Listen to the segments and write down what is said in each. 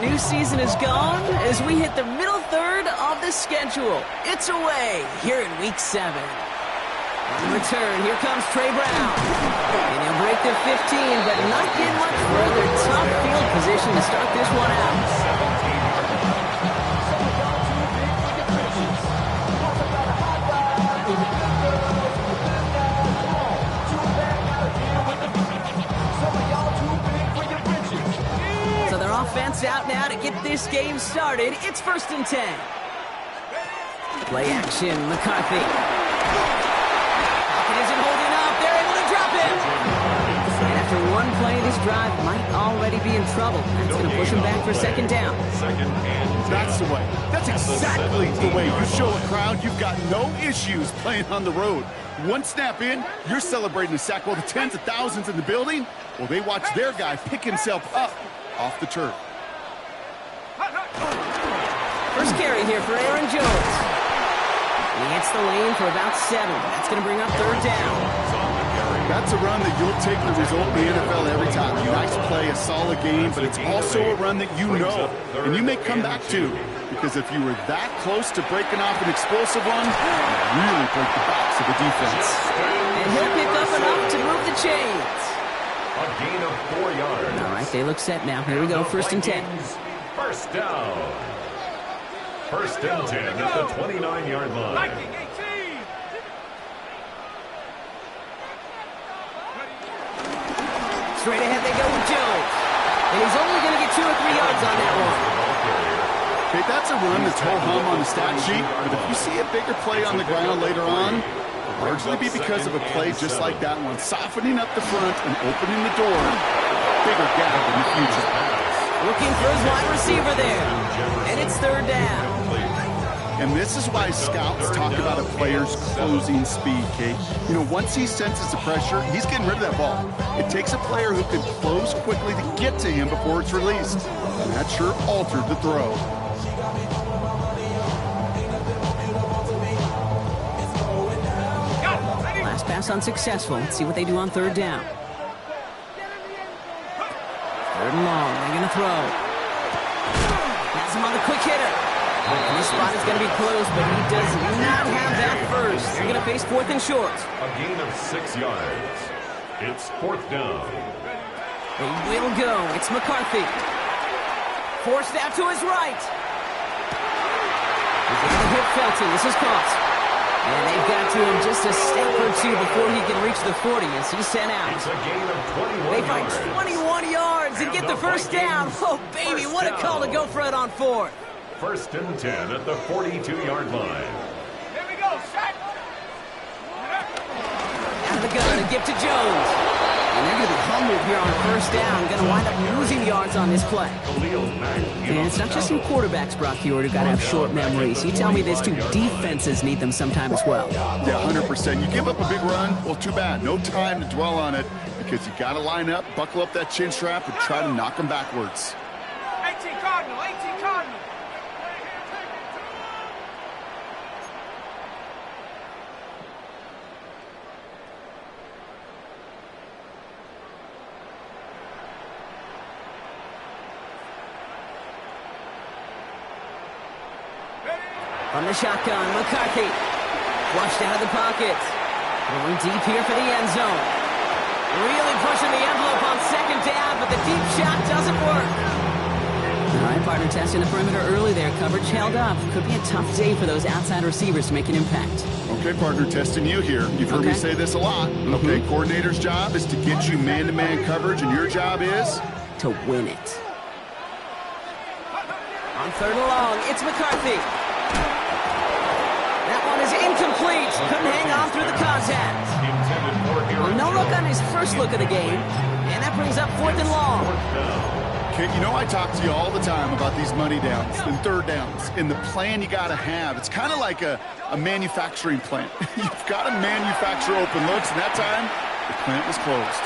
new season is gone as we hit the middle third of the schedule. It's away here in Week 7. On the return, here comes Trey Brown. And he'll break the 15, but not get much further. Tough field position to start this one out. Offense out now to get this game started. It's 1st and 10. Play action, McCarthy. Pocket isn't holding up. They're able to drop him. And after one play, this drive might already be in trouble. That's going to push him back for 2nd down. That's the way. That's exactly the way you show a crowd you've got no issues playing on the road. One snap in, you're celebrating a sack while the tens of thousands in the building, well, they watch their guy pick himself up off the turf. First carry here for Aaron Jones. He hits the lane for about 7. That's going to bring up 3rd down. That's a run that you'll take the result in the NFL every time. Nice play, a solid game, but it's also a run that you know, and you may come back to, because if you were that close to breaking off an explosive run, you really break the backs of the defense. And he'll pick up enough to move the chains. A gain of 4 yards. All right, they look set now. Here we go, 1st and 10. First down. 1st and 10 at the 29-yard line. Straight ahead they go with Jones. And he's only going to get 2 or 3 yards on that one. Okay, that's a run that's ho-hum on the stat sheet, but if you see a bigger play on the ground later on, largely be because of a play just like that one, softening up the front and opening the door. Bigger gap in the future. Looking for his wide receiver there. And it's 3rd down. And this is why scouts talk about a player's closing speed, Kate. You know, once he senses the pressure, he's getting rid of that ball. It takes a player who can close quickly to get to him before it's released. And that sure altered the throw. Last pass unsuccessful. Let's see what they do on 3rd down. 3rd and long. They're going to throw. Has him on the quick hitter. And this spot is going to be close, but he does not have that first. They're going to face 4th and short. A gain of 6 yards. It's 4th down. They will go. It's McCarthy. Forced out to his right. He's going to hit Felton. This is caught. And they've got to him just a step or 2 before he can reach the 40 as he's sent out. It's a gain of 21 They find yards. 21 yards and get the 1st down. Oh, baby, what a call to go for it on 4th. 1st and 10 at the 42-yard line. Here we go, shot. Out of the gun, a gift to Jones. And they're going to be humbled here on 1st down. Going to wind up losing yards on this play. And it's not just some quarterbacks, Brock Huard, who got to have short memories. You tell me this too, defenses need them sometime as well. Yeah, 100%. You give up a big run, well, too bad. No time to dwell on it because you got to line up, buckle up that chin strap, and try to knock them backwards. 18 Cardinal, 18 Cardinal. From the shotgun, McCarthy. Flushed out of the pocket. Going deep here for the end zone. Really pushing the envelope on 2nd down, but the deep shot doesn't work. All right, partner testing the perimeter early there. Coverage held up. Could be a tough day for those outside receivers to make an impact. Okay, partner, testing you here. You've heard me say this a lot. Okay, coordinator's job is to get you man-to-man coverage, and your job is? To win it. On 3rd and long, it's McCarthy. That one is incomplete. Couldn't hang on through the contact. Well, no look on his first look of the game. And that brings up 4th and long. Okay, you know I talk to you all the time about these money downs and 3rd downs and the plan you got to have. It's kind of like a manufacturing plant. You've got to manufacture open looks, and that time, the plant was closed.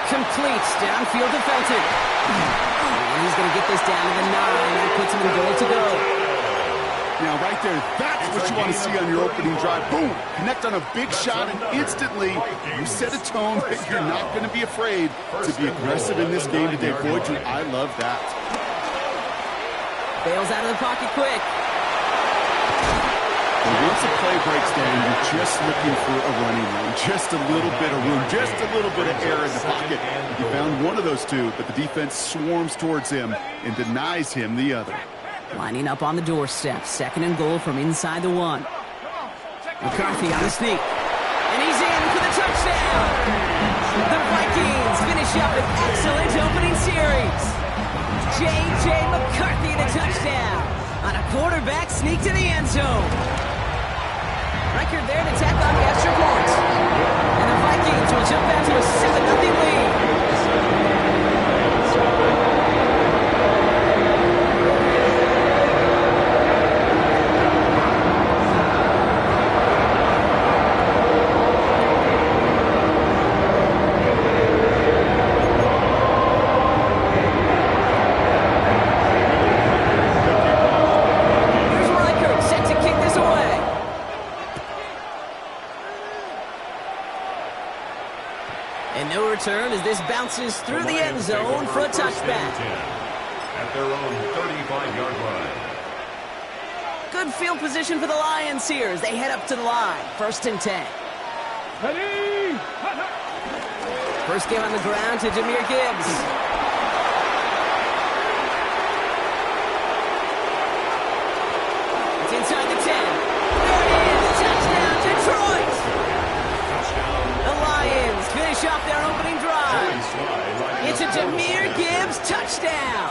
Complete. Downfield to Felton. And he's going to get this down to the 9. That puts him in goal to go. Now, right there, that's what you want to see on your opening drive. Boom! Connect on a big shot, and instantly you set a tone that you're not going to be afraid to be aggressive in this game today. Boy, do I love that. Bails out of the pocket quick. And once the play breaks down, you're just looking for a running lane. Just a little bit of room, just a little bit of air in the pocket. He found one of those two, but the defense swarms towards him and denies him the other. Lining up on the doorstep. 2nd and goal from inside the 1. McCarthy on the sneak. And he's in for the touchdown. The Vikings finish up an excellent opening series. J.J. McCarthy the touchdown on a quarterback sneak to the end zone. Record there to tack on the extra point. And the Vikings will jump out to a 7-0 lead. As this bounces through the end zone for a touchback. At their own 35-yard line. Good field position for the Lions here as they head up to the line. 1st and 10. Ready? First game on the ground to Jahmyr Gibbs. It's inside the 10. There it is. Touchdown, Detroit. The Lions finish off their opening drive. It's a Jahmyr Gibbs touchdown.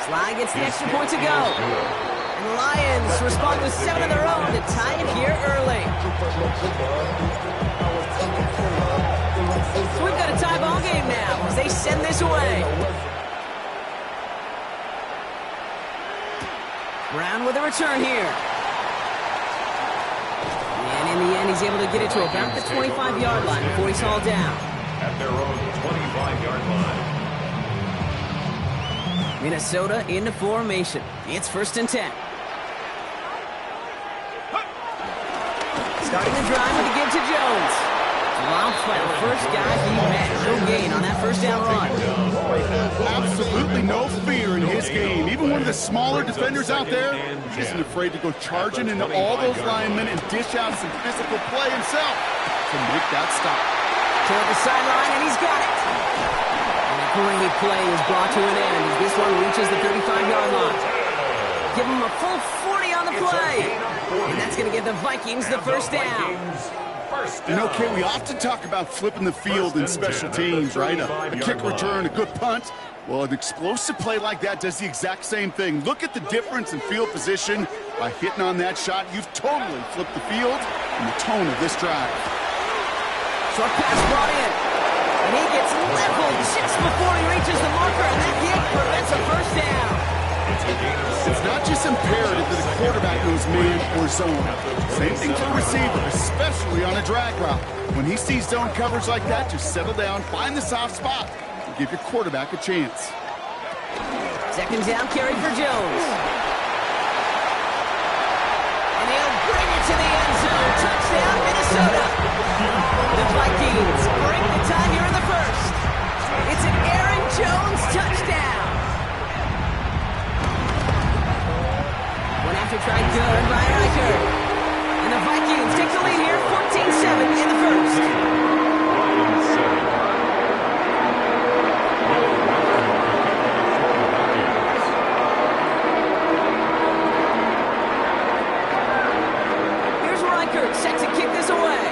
Sly gets the extra point to go. And the Lions respond with 7 of their own to tie it here early. So we've got a tie ball game now as they send this away. Brown with a return here. And in the end, he's able to get it to about the 25-yard line before he's hauled down. At their own 25-yard line. Minnesota into formation. It's 1st and 10. Starting the drive with a give to Jones. Dropped by the first guy he met. No gain on that first down run. Absolutely no fear in his game. Even one of the smaller defenders out there isn't afraid to go charging into all those linemen and dish out some physical play himself to make that stop. Toward the sideline, and he's got it. And a great play is brought to an end as this one reaches the 35-yard line. Give him a full 40 on the play. And that's going to give the Vikings the first down. You know, Kay, we often talk about flipping the field in special teams, right? A kick return, a good punt. Well, an explosive play like that does the exact same thing. Look at the difference in field position. By hitting on that shot, you've totally flipped the field and the tone of this drive. Short pass brought in. And he gets leveled just before he reaches the marker, and that hit prevents a first down. It's not just imperative that a quarterback knows man or zone. Same thing for a receiver, especially on a drag route. When he sees zone coverage like that, just settle down, find the soft spot, and give your quarterback a chance. 2nd down carry for Jones. And he'll bring it to the end zone. Touchdown, Minnesota. The Vikings break the tie here in the first. It's an Aaron Jones touchdown. One after try good by Riker. And the Vikings take the lead here, 14-7 in the first. Set to kick this away.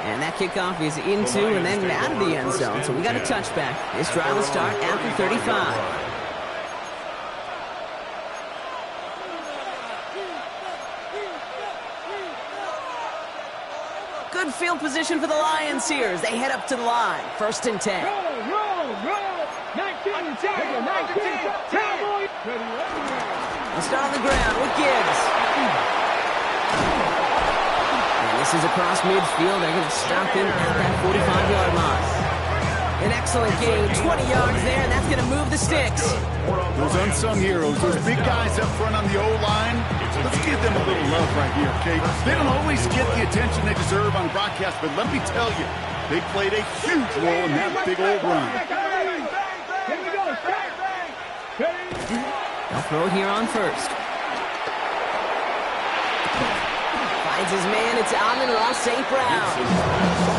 And that kickoff is into and then out of the end zone. So we got a touchback. This drive will start after 35. Good field position for the Lions here as they head up to the line. 1st and 10. Roll. 19, 10. We'll start on the ground with Gibbs. And this is across midfield. They're going to stop him at that 45-yard line. An excellent gain, 20 yards there, and that's going to move the sticks. Those unsung heroes, those big guys up front on the O-line, let's give them a little love right here, okay? They don't always get the attention they deserve on broadcast, but let me tell you, they played a huge role in that big old run. Here we go. They'll throw here on first. Finds his man, it's Amon-Ra St. Brown.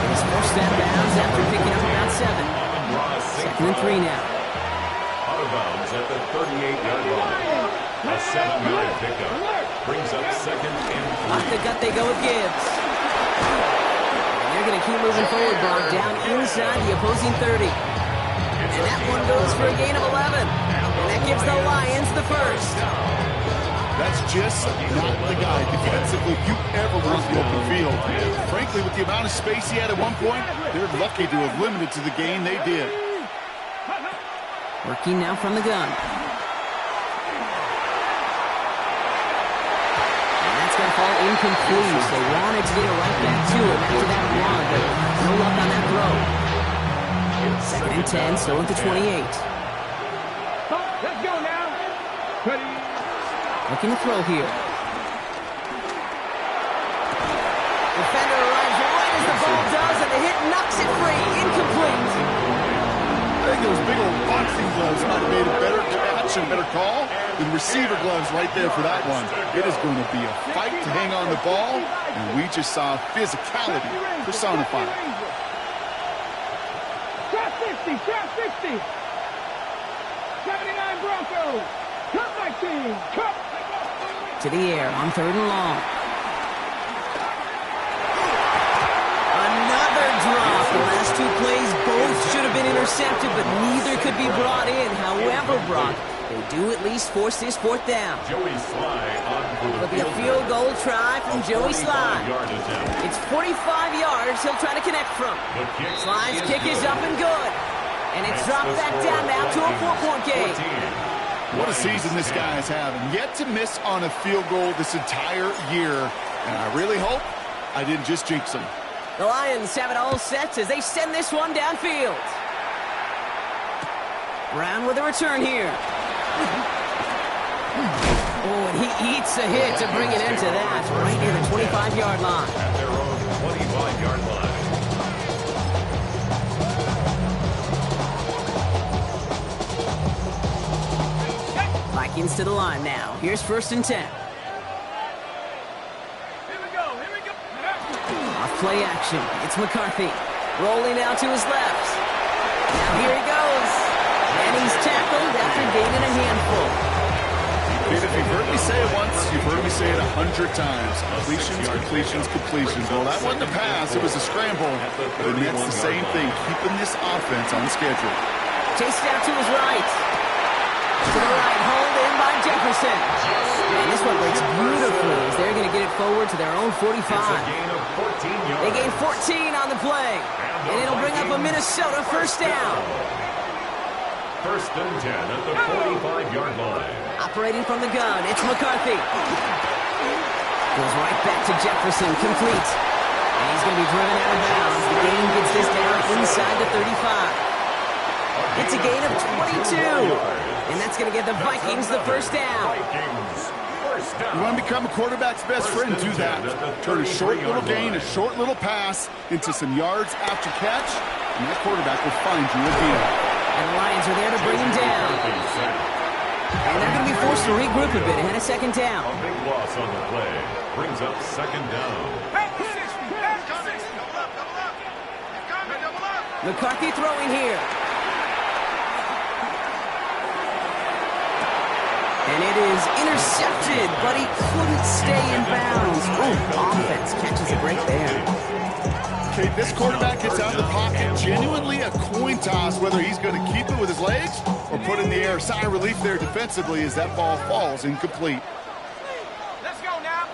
His first step bounds after picking up about 7. Second and 3 now. Out of bounds at the 38-yard line. A 7-yard pickup brings up second and 3. Off the gut they go with Gibbs. And they're going to keep moving forward, Brock, down inside the opposing 30. And that one goes for a gain of 11. And that gives the Lions the first. That's just not the guy defensively you ever want in the open field. Frankly, with the amount of space he had at one point, they're lucky to have limited to the gain they did. Working now from the gun. And that's going to fall incomplete. They wanted to get it right back to him after that run, but no luck on that throw. Second and 10, still at the 28. Let's go now. Ready. Looking to throw here. Defender arrives right as the ball does, and the hit knocks it free. Incomplete. I think those big old boxing gloves might have made a better catch and a better call than receiver gloves right there for that one. It is going to be a fight to hang on the ball, and we just saw physicality personified. Trap 60. 79 Broncos. Cut my team. Cut. To the air on 3rd and long. Another drop. The last 2 plays both should have been intercepted, but neither could be brought in. However, Brock, they do at least force this 4th down. Joey Sly on for the Look at a field goal try from Joey Sly. 45-yard attempt. It's 45 yards he'll try to connect from. Sly's kick is up and good. And it's dropped back down now to a 4-point game. What a season this guy is having. Yet to miss on a field goal this entire year. And I really hope I didn't just jinx him. The Lions have it all set as they send this one downfield. Brown with a return here. Oh, and he eats a hit to bring an end to that right near the 25-yard line. At their own 25-yard line. Vikings to the line now. Here's 1st and 10. Here we go. Off play action. It's McCarthy. Rolling out to his left. Now here he goes. And he's tackled after gaining a handful. Dude, if you've heard me say it once, you've heard me say it 100 times. Completions. Well, that wasn't a pass. It was a scramble. But that's the same thing, keeping this offense on schedule. Chased out to his right. To the right, hauled in by Jefferson. And this one breaks beautifully as they're going to get it forward to their own 45. They gain 14 on the play. And it'll bring up a Minnesota first down. 1st and 10 at the 45-yard line. Operating from the gun, it's McCarthy. Goes right back to Jefferson, complete. And he's going to be driven out of bounds. The gain gets this down inside the 35. It's a gain of 22. And that's going to give the Vikings the first down. You want to become a quarterback's best friend, do that. Turn a short little gain, a short little pass into some yards after catch, and that quarterback will find you again. And the Lions are there to bring him down. And they're going to be forced to regroup a bit ahead of 2nd down. A big loss on the play brings up 2nd down. McCarthy throwing here. And it is intercepted, but he couldn't stay in bounds. Ooh, offense catches a break there. Okay, this quarterback gets out of the pocket. Genuinely a coin toss whether he's going to keep it with his legs or put it in the air. Sigh of relief there defensively as that ball falls incomplete. Let's go now.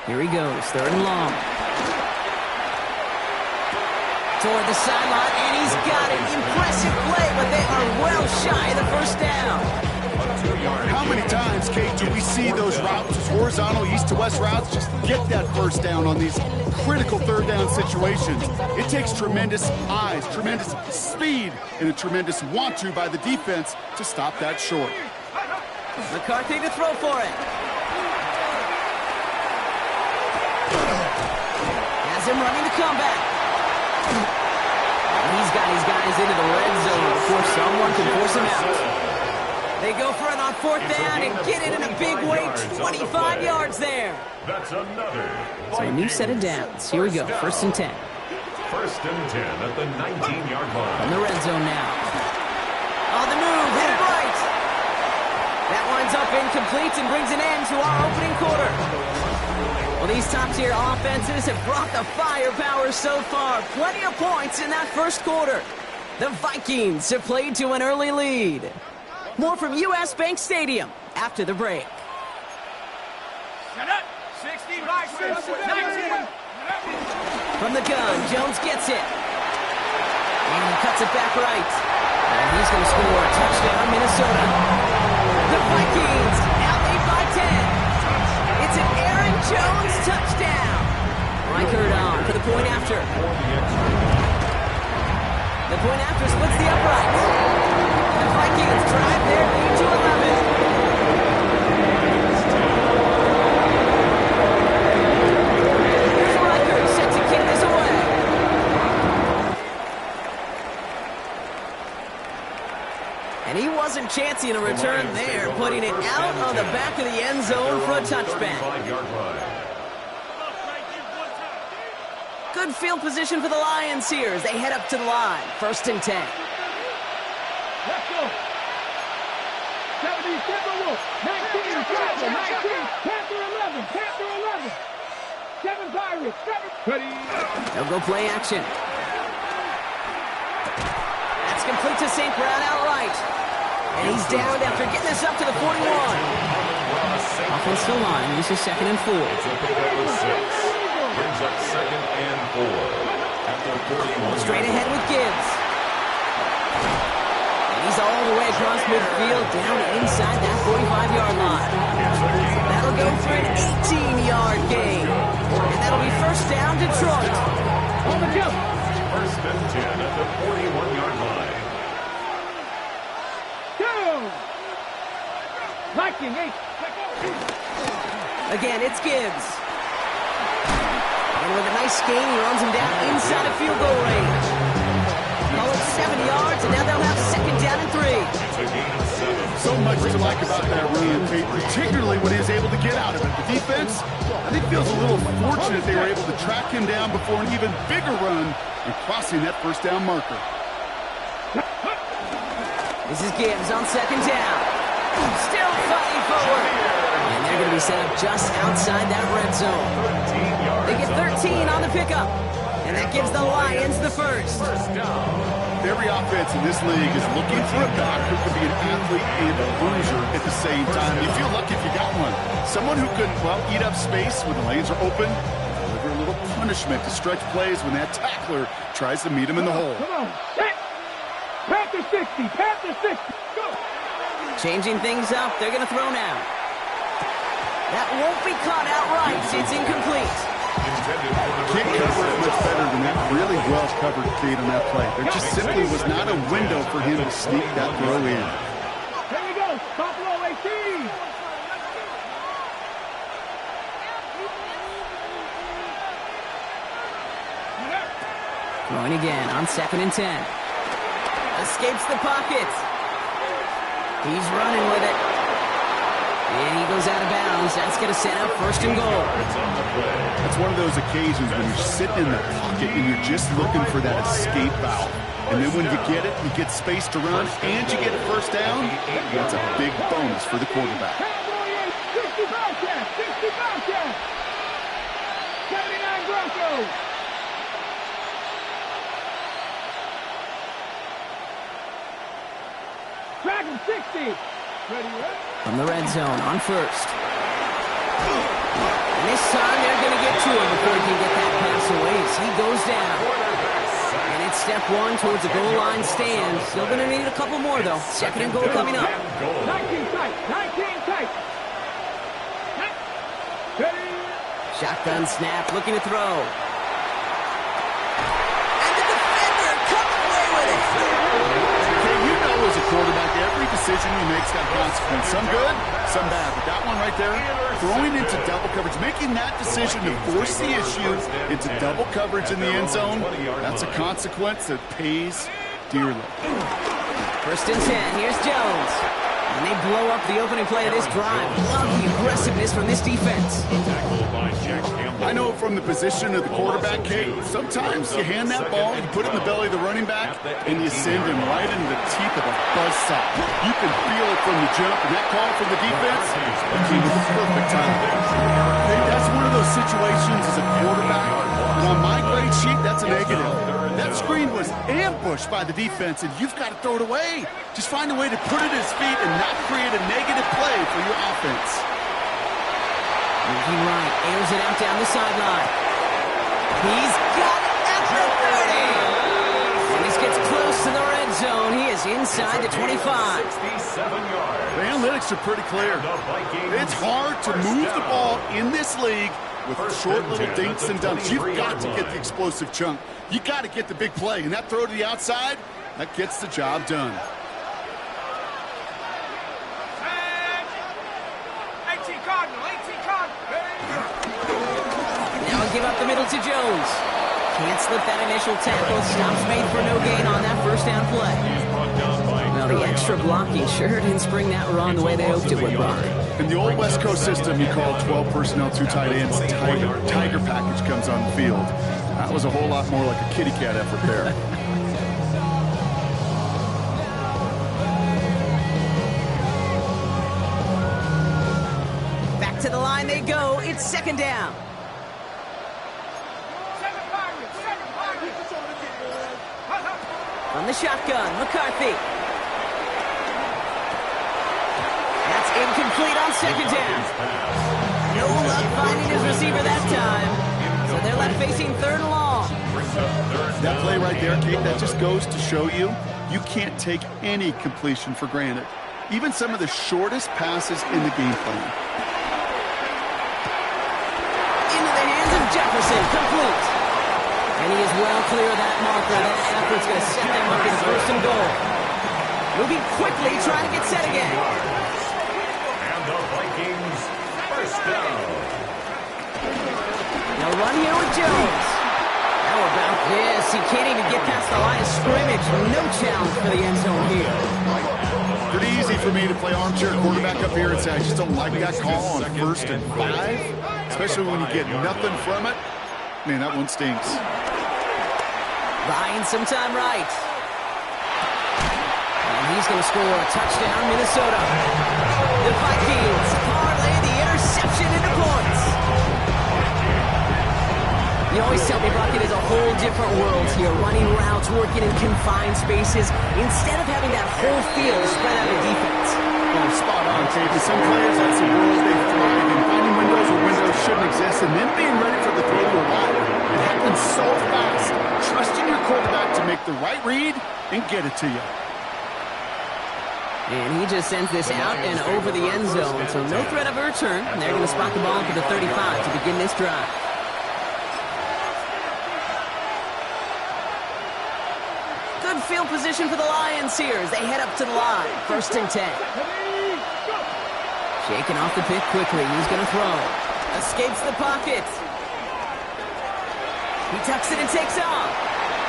Here he goes, 3rd and long. Toward the sideline, and he's got it. Impressive play, but they are well shy of the first down. How many times, Kate, do we see those routes, those horizontal east-to-west routes, just get that first down on these critical third down situations? It takes tremendous eyes, tremendous speed, and a tremendous want-to by the defense to stop that short. McCarthy to throw for it. Has him running the comeback. And he's got his guys into the red zone before someone can force him out. They go for it on fourth down and get it in a big way, 25 yards there. That's another. So a new set of downs. Here we go, first and 10. First and 10 at the 19-yard line. From the red zone now. On the move, hit it right. That winds up incomplete and brings an end to our opening quarter. Well, these top-tier offenses have brought the firepower so far. Plenty of points in that first quarter. The Vikings have played to an early lead. More from U.S. Bank Stadium after the break. Set up. 60 by 19. From the gun, Jones gets it. And he cuts it back right. And he's going to score a touchdown, Minnesota. The Vikings now lead by 10. It's an Aaron Jones touchdown. Reichert on for the point after. The point after splits the uprights. The Vikings drive their lead to 11. Here's Reichert set to kick this away. And he wasn't chancing a return there, putting it out on the back of the end zone for a touchback. Good field position for the Lions here as they head up to the line. First and 10. Let's go. 70 Timberwolves. 19 Travel. 19 Panther 11. Panther 11. 7 Pirates. 7. Ready. They'll go play action. That's complete to St. Brown outright. And he's downed after getting this up to the 41. Offensive line uses second and 4. Brings up second and 4. After 41. Straight ahead with Gibbs. And he's all the way across midfield down inside that 45-yard line. That'll go for an 18-yard gain. And that'll be first down Detroit. On the jump. First and 10 at the 41-yard line. Viking 8. Again, it's Gibbs. And with a nice gain, he runs him down inside of field goal range. Call it 70 yards, and now they'll have second down and 3. It's a gain of 7. So much to like about that run, Kate, particularly when he was able to get out of it. The defense, I think, feels a little fortunate they were able to track him down before an even bigger run and crossing that first down marker. This is Gibbs on second down. Still fighting forward. And they're going to be set up just outside that red zone. They get 13 on the pickup. And that gives the Lions the first. Every offense in this league is looking for a back who can be an athlete and a bruiser at the same time. You feel lucky if you got one. Someone who could, well, eat up space when the lanes are open, deliver a little punishment to stretch plays when that tackler tries to meet him in the hole. Come on. Set. Panther 60. Panther 60. Go. Changing things up. They're going to throw now. That won't be caught outright. It's incomplete. Can't cover it much better than that. Really well covered feed on that play. There just simply was not a window for him to sneak that throw in. Here we go. Buffalo 18. Throwing again on second and 10. Escapes the pocket. He's running with it. And he goes out of bounds. That's going to set up first and goal. That's one of those occasions when you're sitting in the pocket and you're just looking for that escape valve. And then when you get it, you get space to run, and you get a first down, that's a big bonus for the quarterback. 65 catch. 65 catch. 79 Broncos. Dragon 60. Ready? From the red zone on first. And this time they're going to get to him before he can get that pass away as he goes down. And it's step one towards the goal line stand. Still going to need a couple more, though. Second and goal coming up. 19 tight. 19 tight. Shotgun snap, looking to throw. And the defender comes away with it. Okay, you know as a quarterback, every decision you make's got consequence. Some good, some bad. But that one right there, throwing into double coverage, making that decision to force the issue into double coverage in the end zone, that's a consequence that pays dearly. First and 10, here's Jones. And they blow up the opening play of this drive. Love the aggressiveness from this defense. I know from the position of the quarterback, Kate, sometimes you hand that ball, you put it in the belly of the running back, and you send him right into the teeth of a buzzsaw. You can feel it from the jump, and that call from the defense came at the perfect time. Hey, that's one of those situations as a quarterback. On my grade sheet, that's a negative. That screen was ambushed by the defense, and you've got to throw it away. Just find a way to put it at his feet and not create a negative play for your offense. Moving right, airs it out down the sideline. He's got it at the 30. And this gets close to the red zone. He is inside the 25. The analytics are pretty clear. It's hard to move the ball in this league with short little dinks and dunks. You've got to get the explosive chunk. You got to get the big play. And that throw to the outside, that gets the job done. 18 Cardinal. Now give up the middle to Jones. Can't slip that initial tackle. Stops made for no gain on that first down play. Well, the extra blocking sure didn't spring that run the way they hoped it would, Brock. In the old West Coast system, you call 12 personnel, 2 tight ends, Tiger package comes on the field. That was a whole lot more like a kitty cat effort there. Back to the line they go. It's second down. From the shotgun, McCarthy. That's incomplete on second down. No luck finding his receiver that time. So they're left facing third and long. That play right there, Kate, that just goes to show you, you can't take any completion for granted. Even some of the shortest passes in the game plan. Into the hands of Jefferson, complete. And he is well clear of that marker. That effort's going to set them up in first and goal. Moving quickly, trying to get set again. And the Vikings first down. Now run here with Jones. How about this? He can't even get past the line of scrimmage. No challenge for the end zone here. Pretty easy for me to play armchair quarterback up here and say I just don't like that call on first and 5. Especially when you get nothing from it. Man, that one stinks. Buying some time right. And he's going to score a touchdown, Minnesota. The Vikings parlay the interception into points. You always tell me, Brock, it is a whole different world here. Running routes, working in confined spaces, instead of having that whole field spread out of defense. Oh, spot on, Jake. Some players, that's the world they thrive in. Finding windows where windows shouldn't exist, and then being ready for the throw to arrive. It happens so fast. Trusting your quarterback to make the right read and get it to you. And he just sends this out and over the end zone, so no threat of a return. And they're going to spot the ball for the 35 to begin this drive. Good field position for the Lions here as they head up to the line. First and 10. Shaking off the pick quickly. He's going to throw. Escapes the pocket. He tucks it and takes off.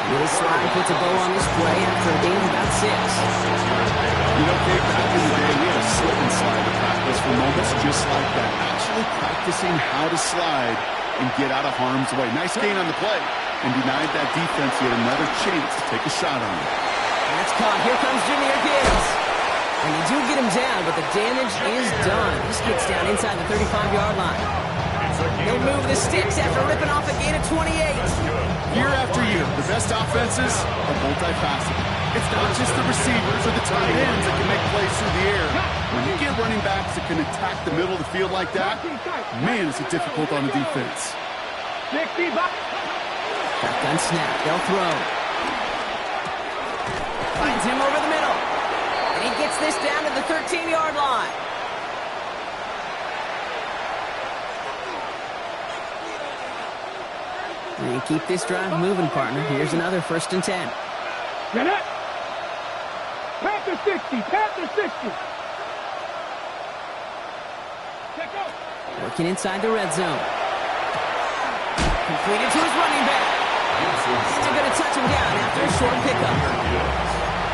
Little slide puts a bow on this play after a gain of about 6. You know, Kate, back in the day, we had a slip and slide to practice for moments just like that. Actually practicing how to slide and get out of harm's way. Nice gain on the play. And denied that defense yet another chance to take a shot on him. That's caught. Here comes Jahmyr Gibbs. And you do get him down, but the damage is done. This gets down inside the 35-yard line. He'll move the sticks after ripping off a gain of 28. Year after year, the best offenses are multifaceted. It's not just the receivers or the tight ends that can make plays through the air. When you get running backs that can attack the middle of the field like that, man, is it difficult on the defense. Shotgun snap. They'll throw. Finds him over the middle. And he gets this down to the 13-yard line. And you keep this drive moving, partner. Here's another 1st and 10. Get it. Panther 60. Panther 60. Check out. Working inside the red zone. Completed to his running back. Still going to touch him down after a short pickup.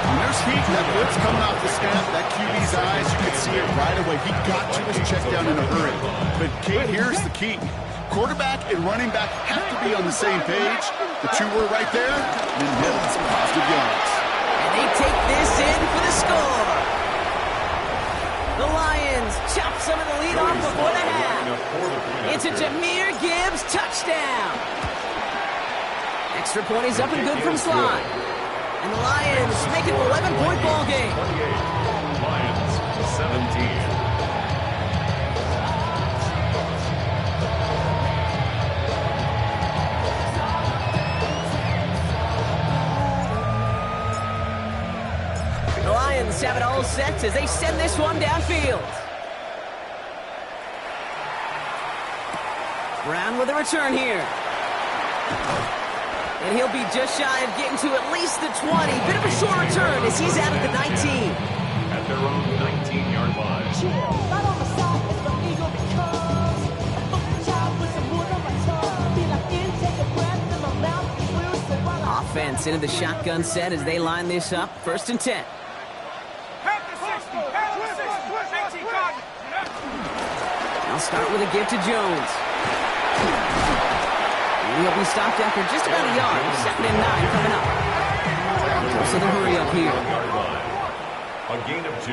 When there's heat, that blitz coming off the snap, that QB's eyes, you can see it right away. He got to his check down in a hurry. But, Kate, here's the key. Quarterback and running back have to be on the same page. The two were right there, and then hit some positive yards. And they take this in for the score. The Lions chop some of the lead off before the half. It's a Jahmyr Gibbs touchdown. Extra point is up and good from Sly. And the Lions make it an 11-point ball game. 28, Lions 17. The Lions have it all set as they send this one downfield. Brown with a return here. And he'll be just shy of getting to at least the 20. Bit of a short return as he's out at the 19. At their own 19-yard line. Offense into the shotgun set as they line this up. 1st and 10. I'll start with a give to Jones. He'll be stopped after just about a yard. 2nd and 9 coming up. So the hurry up here. A gain of 2.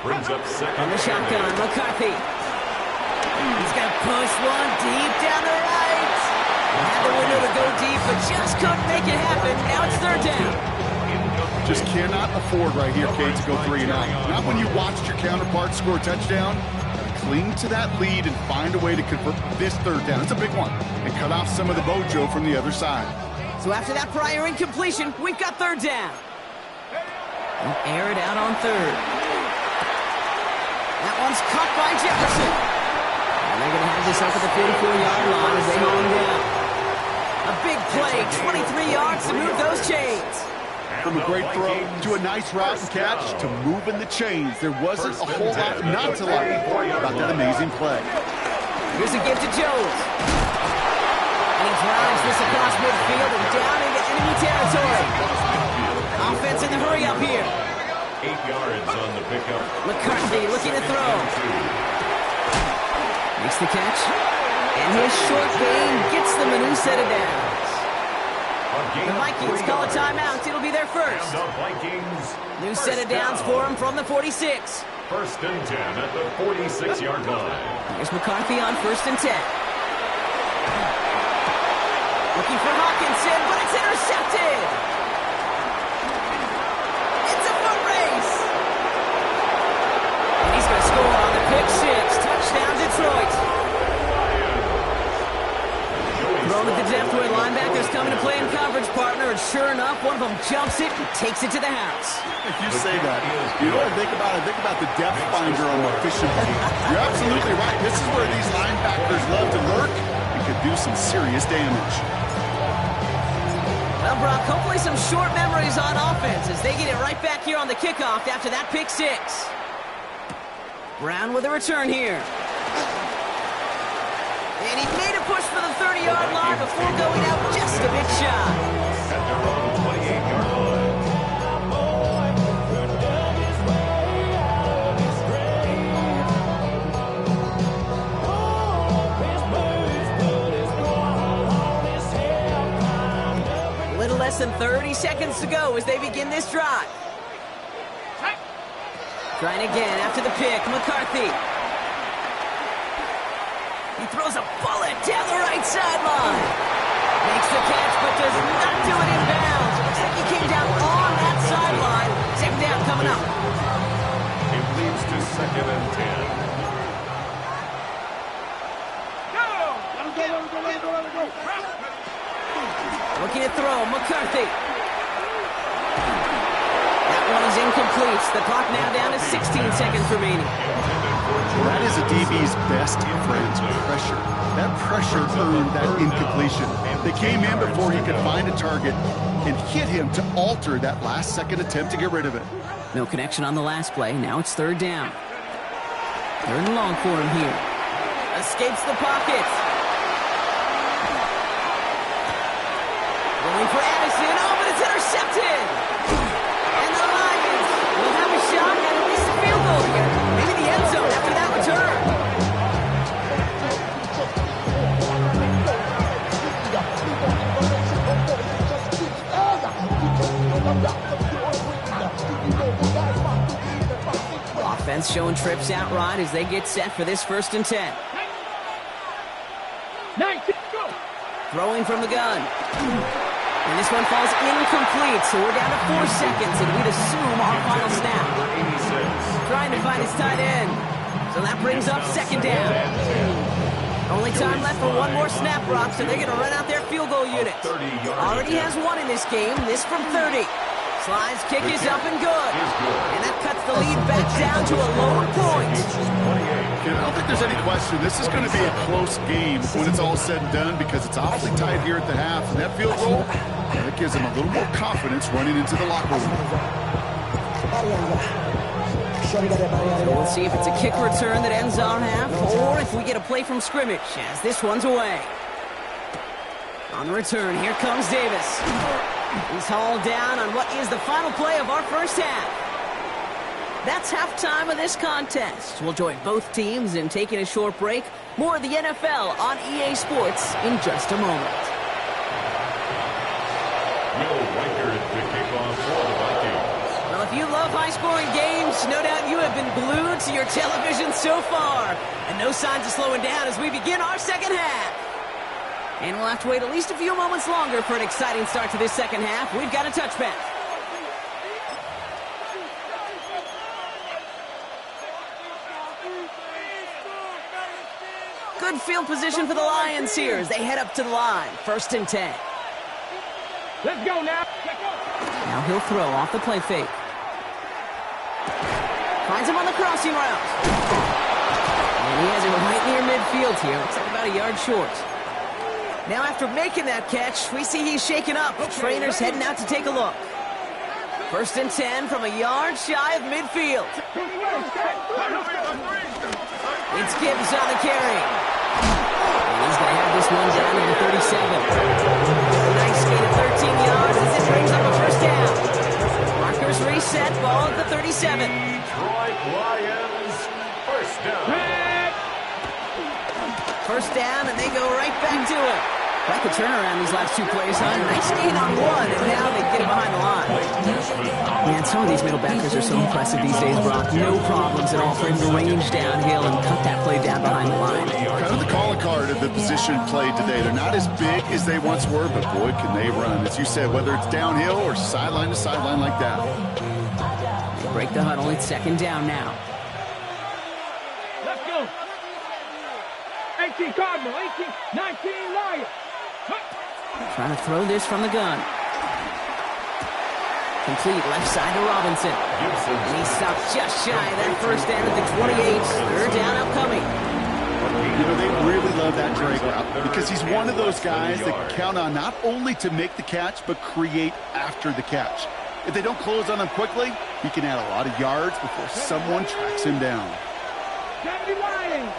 Brings up 2nd. On the shotgun, McCarthy. He's going to push one deep down the right. Had the window to go deep, but just couldn't make it happen. Now it's 3rd down. Just cannot afford right here, Kate, to go 3 and out. Not when you watched your counterpart score a touchdown. Cling to that lead and find a way to convert this 3rd down. It's a big one. And cut off some of the mojo from the other side. So after that prior incompletion, we've got 3rd down. And air it out on 3rd. That one's caught by Jefferson. And they're going to have this up at the 44-yard line as they hold him down. A big play, 23 yards to move those chains. From a great throw to a nice route and catch to moving the chains. There wasn't a whole lot not to like about that amazing play. Here's a give to Jones. And he drives this across midfield and down into enemy territory. Offense in the hurry up here. 8 yards on the pickup. McCarthy looking to throw. Makes the catch. And his short gain gets them a new set of downs. The Vikings call a timeout. It'll be their first. New set of downs for him from the 46. 1st and 10 at the 46-yard line. Here's McCarthy on 1st and 10. Looking for Hawkinson, but it's intercepted. It's a foot race. And he's going to score on the pick 6. Touchdown, Detroit. Thrown at the depth where linebackers coming to play in coverage, partner, and sure enough, one of them jumps it and takes it to the house. If you say that, you know what I think about? I think about the depth finder on the fishing boat. You're absolutely right. This is where these linebackers love to lurk and could do some serious damage. Well, Brock, hopefully some short memories on offense as they get it right back here on the kickoff after that pick 6. Brown with a return here. And he made a push for the 30-yard line before going out just a bit shy. At their own 28-yard line. A little less than 30 seconds to go as they begin this drive. Trying again after the pick, McCarthy. He throws a bullet down the right sideline. Makes the catch, but does not do it in bounds. Looks like he came down on that sideline. 2nd down coming up. It leads to 2nd and 10. Looking to throw, McCarthy. one is incomplete. The clock now down to 16 seconds remaining. That is a DB's best friend, pressure. That pressure earned that incompletion. They came in before he could find a target and hit him to alter that last-second attempt to get rid of it. No connection on the last play. Now it's third down. Third and long for him here. Escapes the pocket. Going for Addison. Oh, but it's intercepted. And the Lions will have a shot at at least a field goal here. Maybe the end zone after that return. Offense showing trips out right as they get set for this 1st and 10. 19, go. Throwing from the gun. And this one falls incomplete, so we're down to 4 seconds, and we'd assume our final snap. Trying to find his tight end. So that brings up 2nd down. Only time left for one more snap, Rob, so they're going to run out their field goal unit. Already has one in this game, this from 30. Slide's kick is up and good. And that cuts the lead back down to a lower point. I don't think there's any question. This is going to be a close game when it's all said and done because it's awfully tight here at the half. And that field goal, that gives them a little more confidence running into the locker room. So we'll see if it's a kick return that ends our half or if we get a play from scrimmage as this one's away. On the return, here comes Davis. He's hauled down on what is the final play of our first half. That's halftime of this contest. We'll join both teams in taking a short break. More of the NFL on EA Sports in just a moment. Will Reichert to kick off for the Vikings. Well, if you love high-scoring games, no doubt you have been glued to your television so far. And no signs of slowing down as we begin our second half. And we'll have to wait at least a few moments longer for an exciting start to this second half. We've got a touchback. Good field position for the Lions here as they head up to the line. 1st and 10. Let's go now. Now he'll throw off the play fake. Finds him on the crossing route. And he has it right near midfield here. Looks like about a yard short. Now after making that catch, we see he's shaken up. The trainer's heading out to take a look. 1st and 10 from a yard shy of midfield. It's Gibbs on the carry. And he's going to have this one down to the 37. Nice gain of 13 yards as it brings up a 1st down. Markers reset, ball at the 37. Detroit Lions, 1st down. 1st down, and they go right back to it. Like the turnaround these last 2 plays, huh? Nice gain on one, and now they get it behind the line. Man, some of these middle backers are so impressive these days, Brock. No problems at all for him to range downhill and cut that play down behind the line. Kind of the calling card of the position played today. They're not as big as they once were, but boy, can they run. As you said, whether it's downhill or sideline to sideline like that. They break the huddle. It's 2nd down now. Let's go. 18 Cardinal, 18, 19 Lions. Trying to throw this from the gun. Complete left side to Robinson. And he stopped just shy of that 1st down at the 28. 3rd down upcoming. You know, they really love that drag route because he's one of those guys that can count on not only to make the catch, but create after the catch. If they don't close on him quickly, he can add a lot of yards before someone tracks him down. 70 Lions.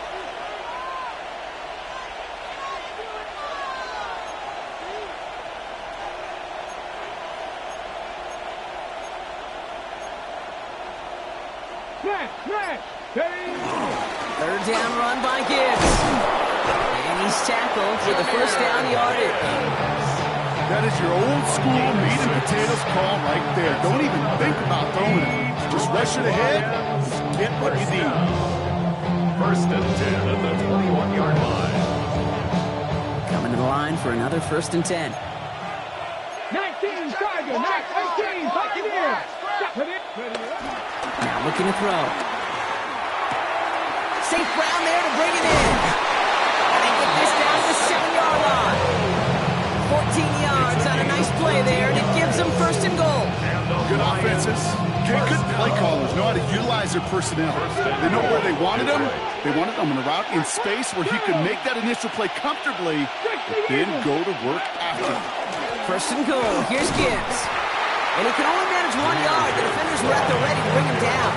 Smash! 3rd down run by Gibbs. And he's tackled for the 1st down yardage. That is your old school meat and potatoes call right there. Don't even think about throwing it. Just rush it ahead. Get what you need. 1st and 10 at the 21-yard line. Coming to the line for another 1st and 10. 19 Tiger, 18 Buccaneers. Now looking to throw. St. Brown there to bring it in. And they get this down to the 7-yard line. 14 yards on a nice play there, and it gives them 1st and goal. Good offenses, Okay, good play callers know how to utilize their personnel. They know where they wanted him. They wanted him on a route in space where he could make that initial play comfortably, but then go to work after. First and goal. Here's Gibbs. And he can only manage 1 yard. The defenders were at the ready to bring him down.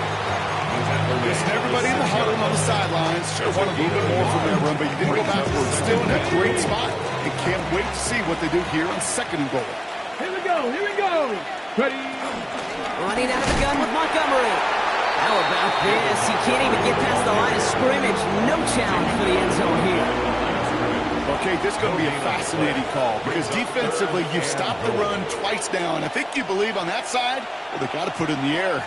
Listen, everybody in the huddle on the sidelines should have wanted a little bit more from that run, but you didn't go backwards. Still in a great spot, and can't wait to see what they do here on second and goal. Here we go. Here we go. Ready. Running out of the gun with Montgomery. How about this? He can't even get past the line of scrimmage. No challenge for the end zone here. Okay, this is going to be a fascinating call because defensively, you've stopped the run twice now, and I think you believe on that side, well, they got to put it in the air.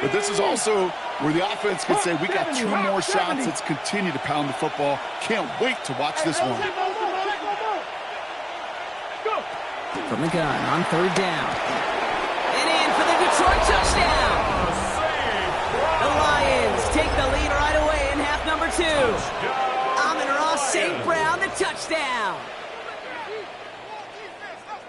But this is also where the offense could say, we got 2 more shots. Let's continue to pound the football. Can't wait to watch this one. From the gun on third down. And in for the Detroit touchdown. The Lions take the lead right away in half number 2. Amon-Ra St. Brown, the touchdown.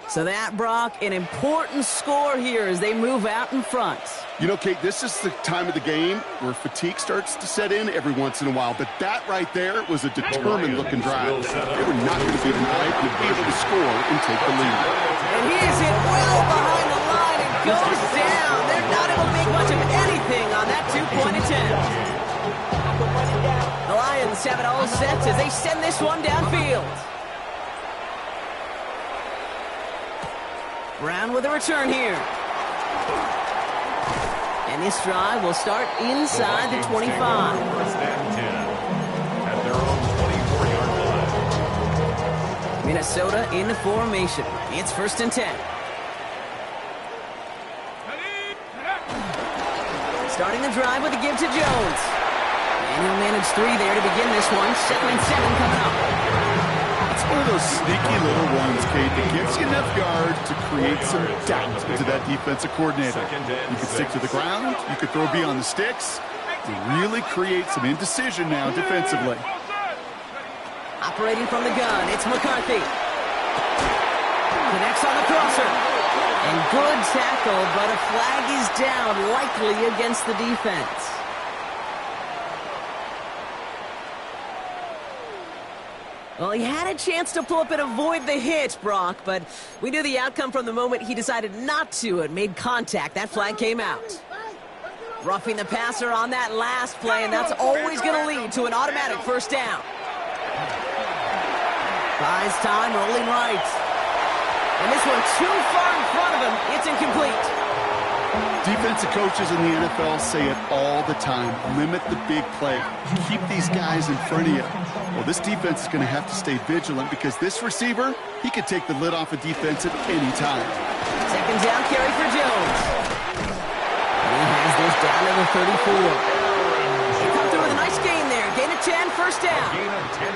So that, Brock, an important score here as they move out in front. You know, Kate, this is the time of the game where fatigue starts to set in every once in a while. But that right there was a determined-looking drive. They were not going to be denied to be able to score and take the lead. And he is hit well behind the line and goes down. They're not able to make much of anything on that 2-point attempt. The Lions have it all set as they send this one downfield. Brown with a return here. And this drive will start inside the 25. First and 10 at their own 24-yard line. Minnesota in the formation. It's first and 10. Starting the drive with a give to Jones. And he'll manage 3 there to begin this one. 2nd and 7 coming up. It's one of those sneaky little ones, Kate, that gives you enough yard to create some doubt to that defensive coordinator. You could stick to the ground. You could throw beyond the sticks. To really create some indecision now defensively. Operating from the gun, it's McCarthy. Connects on the crosser. And good tackle, but a flag is down, likely against the defense. Well, he had a chance to pull up and avoid the hit, Brock, but we knew the outcome from the moment he decided not to and made contact. That flag came out. Roughing the passer on that last play, and that's always going to lead to an automatic first down. Buys time, rolling right. And this one too far in front of him. It's incomplete. Defensive coaches in the NFL say it all the time. Limit the big play. Keep these guys in front of you. Well, this defense is going to have to stay vigilant because this receiver, he could take the lid off a defense at any time. 2nd down carry for Jones. And he has this down to the 34. He come through with a nice gain there. Gain of 10, first down.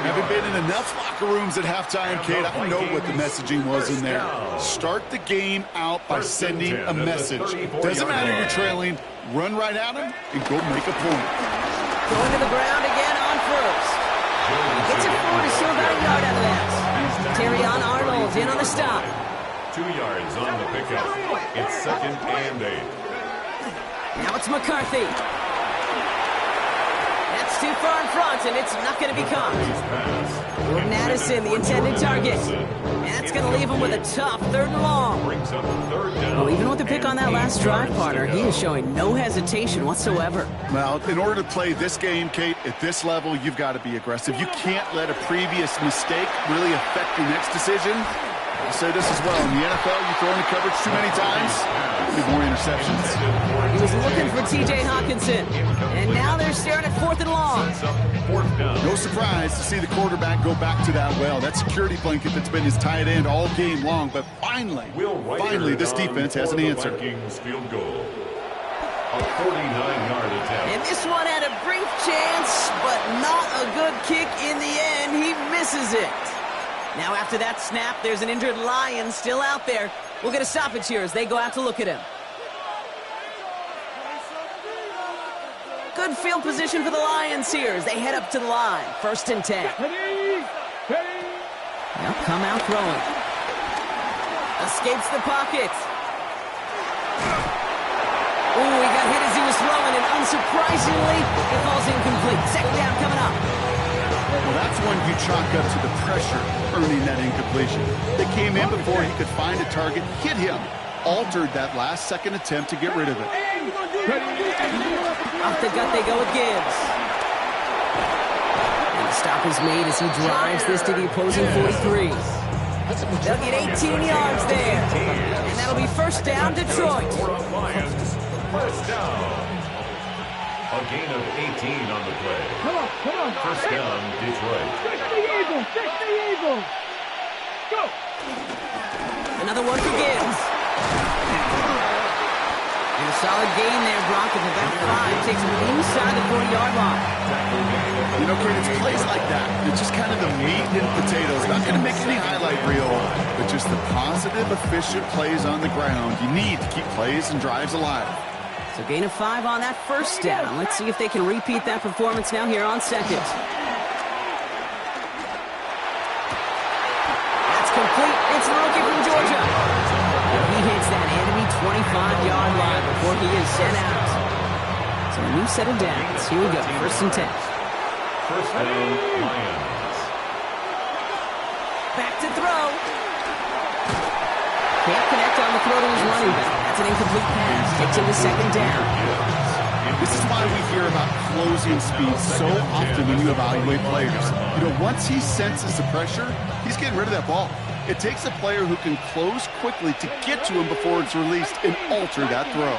Haven't been in enough locker rooms at halftime, Kate. I know what the messaging was in there. Start the game out by sending a message. Doesn't matter you're trailing. Run right at him and go make a point. Going to the ground again on first. Gets it forward to still about a yard out of that. Terrion Arnold in on the stop. 2 yards on the pickup. It's 2nd and 8. Now it's McCarthy. That's too far in front, and it's not going to be caught. Jordan Addison, the intended target. And that's going to leave him with a tough 3rd and long. Well, even with the pick on that last drive, partner, he is showing no hesitation whatsoever. Well, in order to play this game, Kate, at this level, you've got to be aggressive. You can't let a previous mistake really affect your next decision. I'll say this as well. In the NFL, you throw into coverage too many times, you more interceptions. He was looking for T.J. Hawkinson, and now they're staring at 4th and long. No surprise to see the quarterback go back to that well. That security blanket that's been his tight end all game long, but finally, this defense has an answer. Field goal. A 49-yard attempt. And this one had a brief chance, but not a good kick in the end. He misses it. Now after that snap, there's an injured Lion still out there. We'll get a stoppage here as they go out to look at him. Good field position for the Lions here as they head up to the line. 1st and 10. Now come out throwing. Escapes the pocket. Ooh, he got hit as he was throwing, and unsurprisingly, it falls incomplete. Second down coming up. Well, that's one you chalk up to the pressure earning that incompletion. They came in before he could find a target, hit him, altered that last-second attempt to get rid of it. Off the gut they go with Gibbs. And the stop is made as he drives this to the opposing 43. They'll get 18 yards there. And that'll be first down, Detroit. Lions, first down. A gain of 18 on the play. Come on. First down, Detroit. Fix the Eagles. Go. Another one for Gibbs. And a solid gain there, Brock, of about 5. Takes him inside the 40-yard line. You know, Kurt, it's plays like that. It's just kind of the meat and potatoes. Not going to make any highlight reel, but just the positive, efficient plays on the ground. You need to keep plays and drives alive. So gain of 5 on that first down. Let's see if they can repeat that performance now here on second. That's complete. It's the rookie from Georgia. And he hits that enemy 25-yard line before he is sent out. So a new set of downs. Here we go. First and 10. First down, Lions. Back to throw. Can't connect on the throw to his running back. That's an incomplete pass. Takes him to second down. This is why we hear about closing speed so often when you evaluate players. You know, once he senses the pressure, he's getting rid of that ball. It takes a player who can close quickly to get to him before it's released and alter that throw.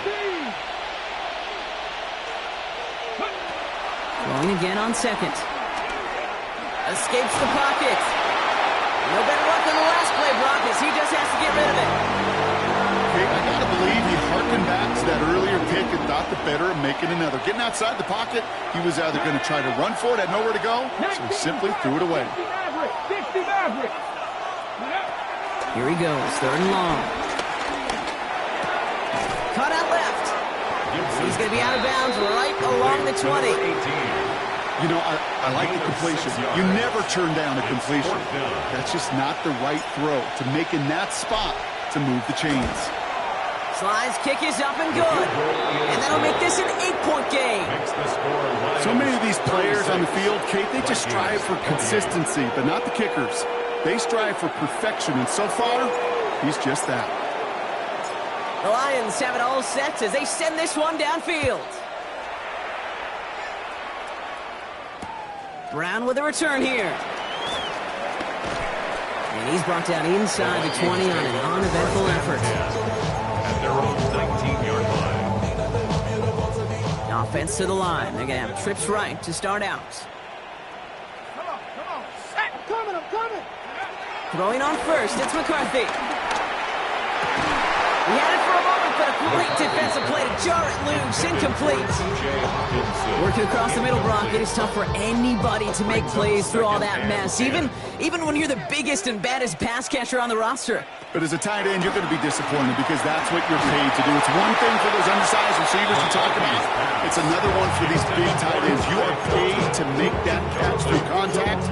Throwing again on second. Escapes the pocket. No better luck than the last play, Brock, as he just has to get rid of it. Okay, I gotta believe he harkened back to that earlier pick and thought the better of making another. Getting outside the pocket, he was either going to try to run for it, had nowhere to go, so he simply threw it away. 60 Maverick. Here he goes, third and long. Cut out left. He's going to be out of bounds right along the 20. You know, I like the completion. You never turn down a completion. That's just not the right throw to make in that spot to move the chains. Slide's kick is up and good. And that'll make this an 8-point game. So many of these players on the field, Kate, they just strive for consistency, but not the kickers. They strive for perfection, and so far, he's just that. The Lions have it all set as they send this one downfield. Brown with a return here. And he's brought down inside the 20 on an uneventful effort. At their own 19-yard line. Offense to the line. They're going to have trips right to start out. Come on. I'm coming. Throwing on first, it's McCarthy. He had it for a moment, but a great defensive play to jar it loose. Incomplete. Working across the middle, Brock, it is tough for anybody to make plays through all that mess, even when you're the biggest and baddest pass catcher on the roster. But as a tight end, you're going to be disappointed because that's what you're paid to do. It's one thing for those undersized receivers you talk about. It's another one for these big tight ends. You are paid to make that catch through contact.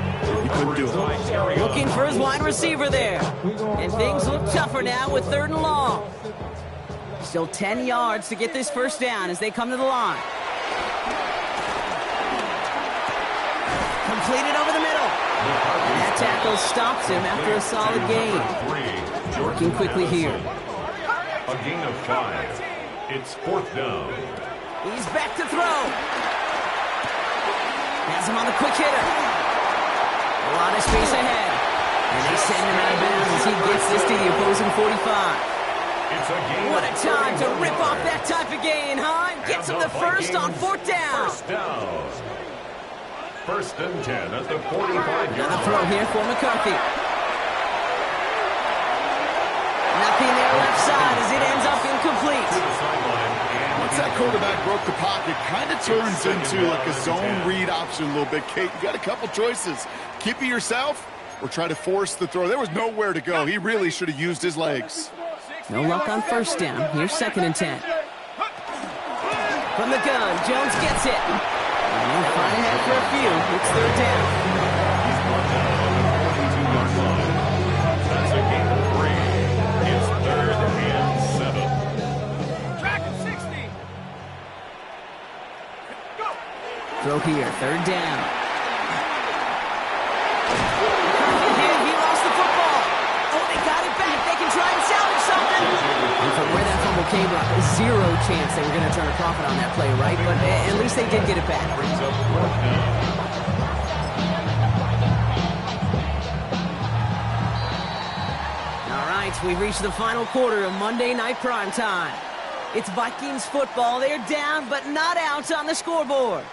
You couldn't do it. Looking for his wide receiver there. And things look tougher now with third and long. Still 10 yards to get this first down as they come to the line. Completed over the middle. And that tackle stops him after a solid gain. Working quickly here. A gain of 5. It's fourth down. He's back to throw. Has him on the quick hitter. A lot of space ahead. And they send him out of bounds as he gets this to the opposing 45. It's a gain. What a time to rip off that type of gain, huh? Gets him the first on fourth down. First down. First and 10 at the 45-yard Another line. throw here for McCarthy. Nothing there left side as it ends up incomplete. To the sideline. And Once that quarterback broke the pocket, kind of turns into like a zone read option a little bit. Kate, you got a couple choices. Keep it yourself or try to force the throw. There was nowhere to go. He really should have used his legs. No luck on first down. Here's second and 10. From the gun, Jones gets it. And they'll find ahead for a few. It's third down. he's brought down on the 42-yard line. That's a gain of 3. It's third and 7. Track at 60. throw here. Third down. He lost the football. Oh, they got it back. They can try and salvage something. And from where that fumble came from, zero chance they were going to turn a profit on that play, right? But at least they did get it back. Brings up fourth down. All right, we've reached the final quarter of Monday Night Primetime. It's Vikings football. They're down, but not out on the scoreboard.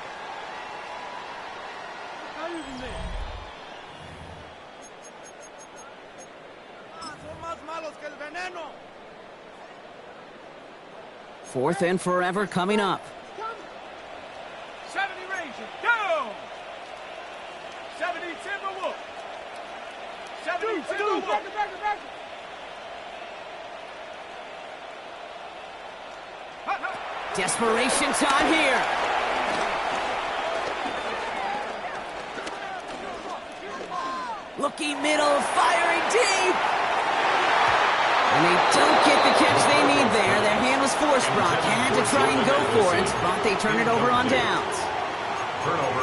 Fourth and forever coming up. 70 Rangers, down! 70 Timberwolves. 70 Timberwolves. Desperation time here. Looking middle, firing deep. And they don't get the catch they need there. Their hand was forced, Brock. Had to try and go for it, but they turn it over on downs.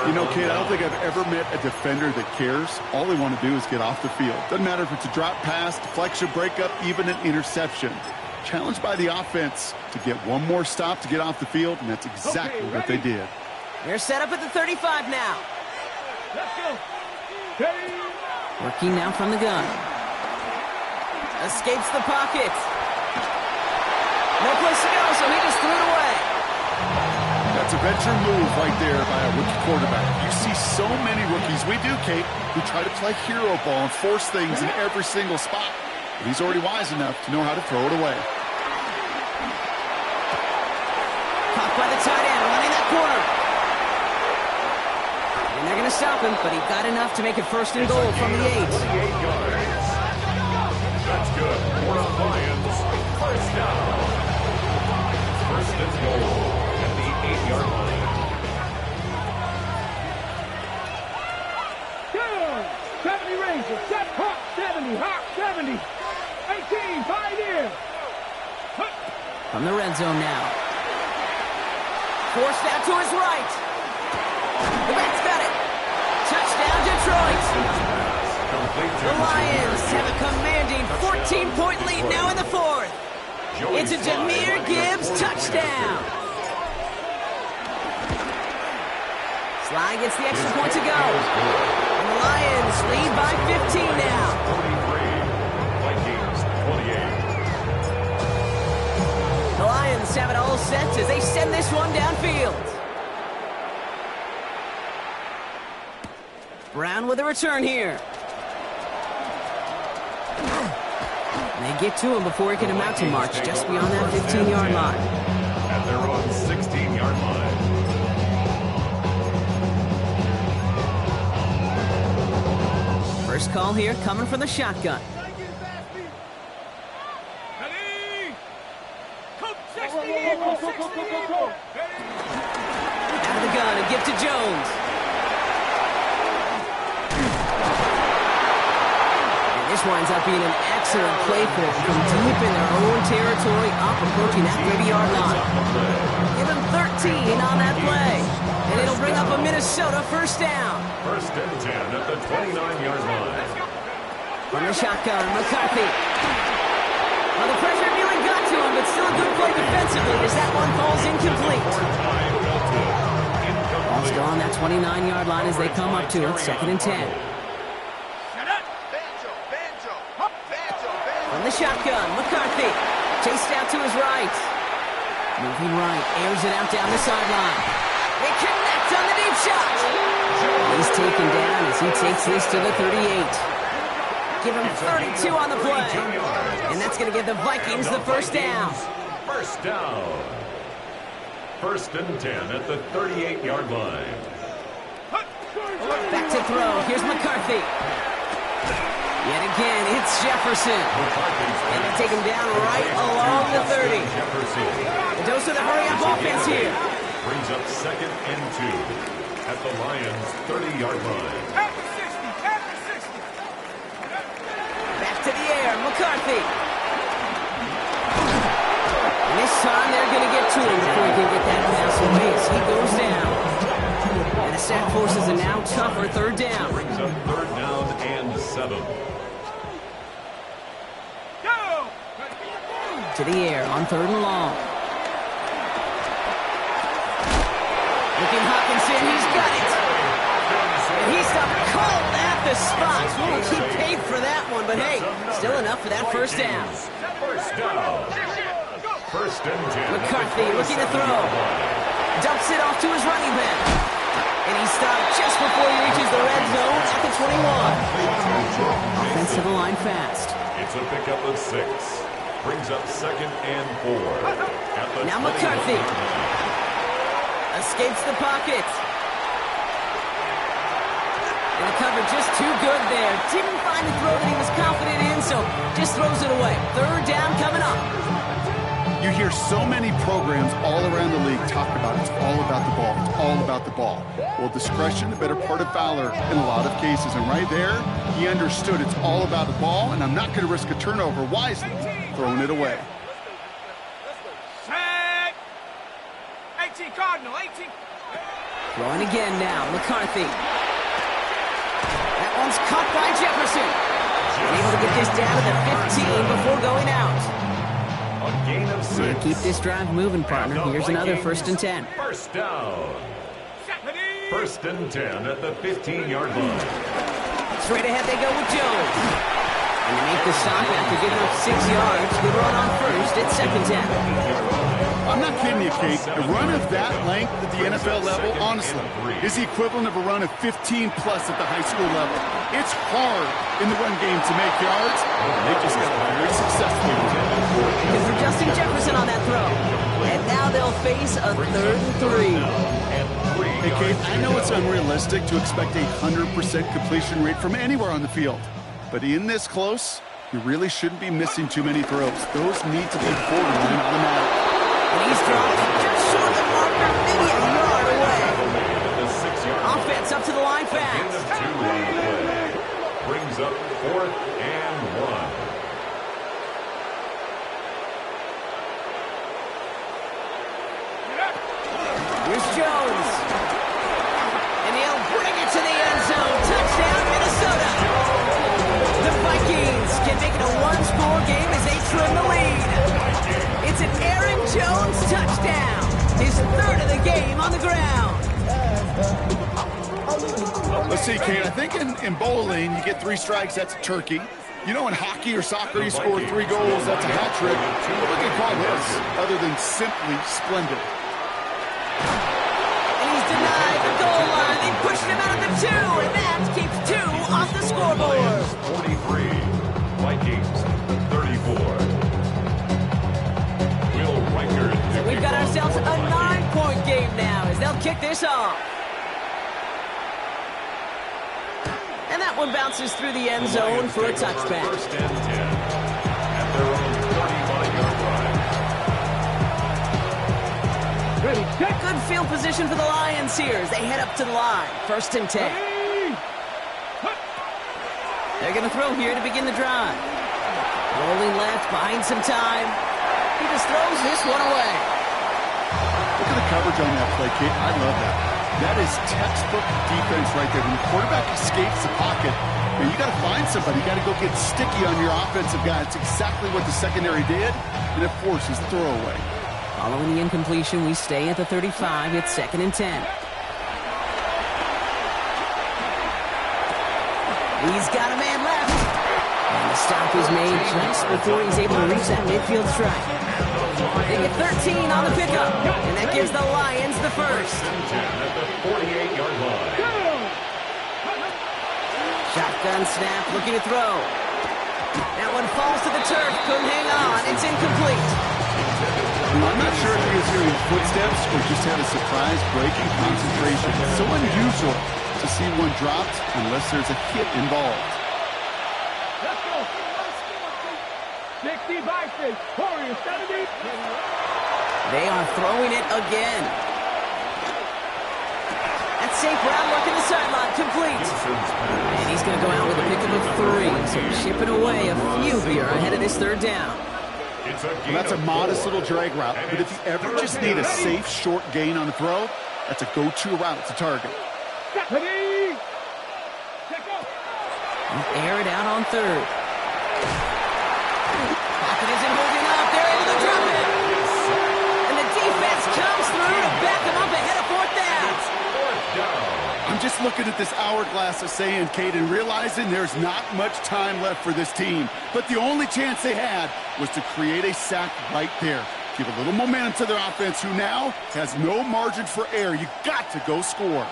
You know, kid, I don't think I've ever met a defender that cares. All they want to do is get off the field. Doesn't matter if it's a drop pass, deflection, breakup, even an interception. Challenged by the offense to get one more stop to get off the field, and that's exactly what they did. They're set up at the 35 now. Let's go. Ready? Working now from the gun. Escapes the pocket. No place to go, so he just threw it away. That's a venture move right there by a rookie quarterback. You see so many rookies, we do, Kate, who try to play hero ball and force things in every single spot. But he's already wise enough to know how to throw it away. Caught by the tight end, running that corner. And they're going to stop him, but he got enough to make it first and goal from the 8. 28 yards. That's good for the Lions. First down. First and goal at the 8-yard line. Down! 70 Rangers, set Hawk 70, Hawk 70. 18, Pioneer. From the red zone now. Forced out to his right. The back's got it. Touchdown, Detroit. The Lions have a commanding 14-point lead now in the fourth. It's a Jahmyr Gibbs touchdown. Sly gets the extra point to go. And the Lions lead by 15 now. 43. Vikings 28. The Lions have it all set as they send this one downfield. Brown with a return here. And they get to him before he can amount to march just beyond that 15-yard line. At their own 16-yard line. First call here coming from the shotgun. Ready? Coach 60 Eagles, 60 Eagles. Out of the gun and give to Jones. And this winds up being an excellent play for them from deep in their own territory, up approaching that 30-yard line. Give him 13 on that play. And it'll bring up a Minnesota first down. First and 10 at the 29-yard line. From the shotgun, McCarthy. Well, the pressure nearly got to him, but still a good play defensively as that one falls incomplete. Ball's gone that 29-yard line as they come up to it, second and 10. From the shotgun, McCarthy. Chased out to his right. Moving right, airs it out down the sideline. They connect on the deep shot. He's taken down as he takes this to the 38. Give him 32 on the play. And that's going to give the Vikings the first down. First down. First and 10 at the 38-yard line. Back to throw. Here's McCarthy. Yet again, it's Jefferson. And they take him down right along the 30. A dose of the hurry-up offense here. Brings up second and 2 at the Lions' 30-yard line. Back to the air, McCarthy. And this time they're going to get to him before he can get that pass away as he goes down. And the sack forces a now tougher third down. Brings up third down and 7. To the air on 3rd and long. Looking Hockenson, he's got it. And he's stopped cold at the spot. Won't keep paid for that one, but hey, still enough for that first down. First down. First and 10. McCarthy looking to throw. Dumps it off to his running back. And he stopped just before he reaches the red zone at the 21. Offense to the line fast. It's a pickup of 6. Brings up 2nd and 4. Now McCarthy escapes the pocket. And the cover just too good there. Didn't find a throw that he was confident in, so just throws it away. Third down coming up. You hear so many programs all around the league talk about it's all about the ball. It's all about the ball. Well, discretion, the better part of valor in a lot of cases. And right there, he understood it's all about the ball, and I'm not going to risk a turnover wisely, throwing it away. Set. 18 Cardinal, 18. Throwing again now, McCarthy. That one's caught by Jefferson. Able to get this down to the 15 before going out. A gain of 6. Keep this drive moving, partner. Here's another 1st and 10. First down. 1st and 10 at the 15-yard line. Straight ahead they go with Jones. And they make the stop after giving up 6 yards. Good run on first at 2nd and 10. I'm not kidding you, Kate. A run of that length at the NFL level, honestly, is the equivalent of a run of 15-plus at the high school level. It's hard in the run game to make yards. They just got very successful. Because for Justin Jefferson on that throw. And now they'll face a 3rd and 3. Hey, Kate, I know it's unrealistic to expect a 100% completion rate from anywhere on the field. But in this close, you really shouldn't be missing too many throws. Those need to be borderline automatic. And he's dropped just short of the marker, maybe a yard away. Offense up to the line fast. Brings up 4th and 1. Here's Jones. And he'll bring it to the end zone. Touchdown, Minnesota. The Vikings can make it a one-score game as they trim the lead. It's an Aaron Jones touchdown. His 3rd of the game on the ground. Let's see, Kate, I think in bowling, you get 3 strikes, that's a turkey. You know, in hockey or soccer, you score 3 goals, that's a hat trick. What would you call this, other than simply splendid? And he's denied the goal line. They pushed him out of the 2, and that keeps 2 off the scoreboard. 43, Vikings 34. Will Riker. So we've got ourselves a 9-point game now as they'll kick this off. And that one bounces through the end zone for a touchback. 1st and 10 at their own 35-yard line. Ready, check. Good field position for the Lions here as they head up to the line. 1st and 10. They're going to throw here to begin the drive. Rolling left, buying some time. He just throws this one away. Look at the coverage on that play, Kate. I love that. That is textbook defense right there. When the quarterback escapes the pocket, man, you got to find somebody. You got to go get sticky on your offensive guy. It's exactly what the secondary did, and it forces the throwaway. Following the incompletion, we stay at the 35. It's 2nd and 10. He's got a man left. And the stop is made just before he's able to reach that midfield strike. They get 13 on the pickup, and that gives the Lions the 1st. 10 at the 48-yard line. Shotgun snap, looking to throw. That one falls to the turf, couldn't hang on. It's incomplete. I'm not sure if he was hearing footsteps or just had a surprise break in concentration. It's so unusual to see one dropped unless there's a hit involved. Let's go. 60 by 6. Warriors 70. They are throwing it again. That's safe route work in the sideline, complete. And he's going to go out with a pickup of 3, so chipping away a few here ahead of this 3rd down. Well, that's a modest little drag route, but if you ever just need a safe, short gain on the throw, that's a go-to route to target. Ready? Check out. Air it out on third. Pocket isn't holding up. They're able to drop it. And the defense comes through to back them up ahead of fourth down. I'm just looking at this hourglass of saying, Caden, realizing there's not much time left for this team. But the only chance they had was to create a sack right there. Give a little momentum to their offense, who now has no margin for error. You got to go score.